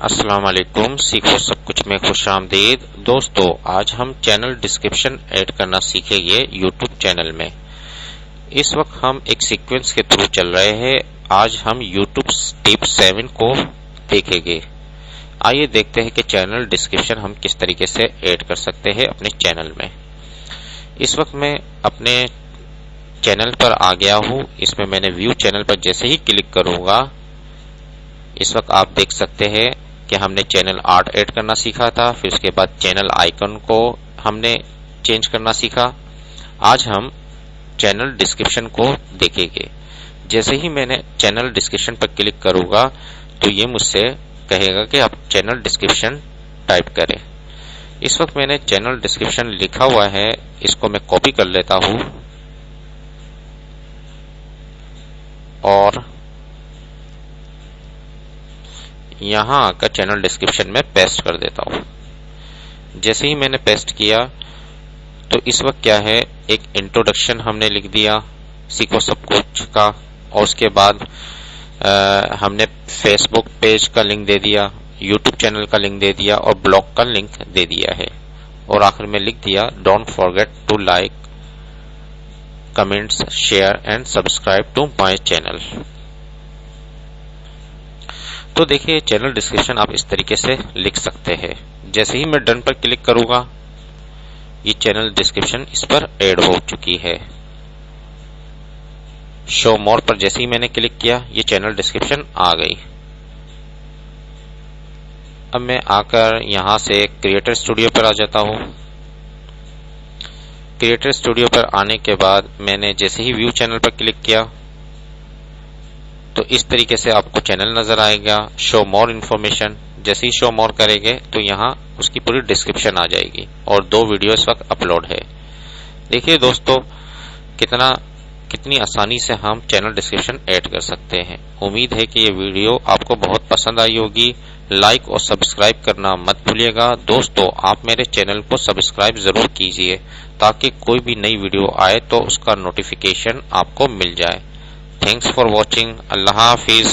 अस्सलाम वालेकुम। सीखो सब कुछ में खुश आमदीद। दोस्तों, आज हम चैनल डिस्क्रिप्शन ऐड करना सीखेंगे यूट्यूब चैनल में। इस वक्त हम एक सीक्वेंस के थ्रू चल रहे हैं। आज हम यूट्यूब टिप 7 को देखेंगे। आइए देखते हैं कि चैनल डिस्क्रिप्शन हम किस तरीके से ऐड कर सकते हैं अपने चैनल में। इस वक्त मैं अपने चैनल पर आ गया हूं। इसमें मैंने व्यू चैनल पर जैसे ही क्लिक करूंगा, इस वक्त आप देख सकते हैं कि हमने चैनल आर्ट ऐड करना सीखा था। फिर उसके बाद चैनल आइकन को हमने चेंज करना सीखा। आज हम चैनल डिस्क्रिप्शन को देखेंगे। जैसे ही मैंने चैनल डिस्क्रिप्शन पर क्लिक करूंगा तो ये मुझसे कहेगा कि आप चैनल डिस्क्रिप्शन टाइप करें। इस वक्त मैंने चैनल डिस्क्रिप्शन लिखा हुआ है, इसको मैं कॉपी कर लेता हूं और यहां आकर चैनल डिस्क्रिप्शन में पेस्ट कर देता हूं। जैसे ही मैंने पेस्ट किया तो इस वक्त क्या है, एक इंट्रोडक्शन हमने लिख दिया सीखो सब कुछ का, और उसके बाद हमने फेसबुक पेज का लिंक दे दिया, यूट्यूब चैनल का लिंक दे दिया और ब्लॉग का लिंक दे दिया है। और आखिर में लिख दिया don't forget to like, comments, share and subscribe to my channel. तो देखिए, चैनल डिस्क्रिप्शन आप इस तरीके से लिख सकते हैं। जैसे ही मैं डन पर क्लिक करूंगा, ये चैनल डिस्क्रिप्शन इस पर ऐड हो चुकी है। शो मोर पर जैसे ही मैंने क्लिक किया, ये चैनल डिस्क्रिप्शन आ गई। अब मैं आकर यहां से क्रिएटर स्टूडियो पर आ जाता हूं। क्रिएटर स्टूडियो पर आने के बाद मैंने जैसे ही व्यू चैनल पर क्लिक किया तो इस तरीके से आपको चैनल नजर आएगा। शो मोर इन्फॉर्मेशन, जैसे ही शो मोर करेंगे तो यहाँ उसकी पूरी डिस्क्रिप्शन आ जाएगी और 2 वीडियो इस वक्त अपलोड है। देखिए दोस्तों, कितनी आसानी से हम चैनल डिस्क्रिप्शन ऐड कर सकते हैं। उम्मीद है कि ये वीडियो आपको बहुत पसंद आई होगी। लाइक और सब्सक्राइब करना मत भूलिएगा। दोस्तों, आप मेरे चैनल को सब्सक्राइब जरूर कीजिए ताकि कोई भी नई वीडियो आए तो उसका नोटिफिकेशन आपको मिल जाए। Thanks for watching. Allah Hafiz.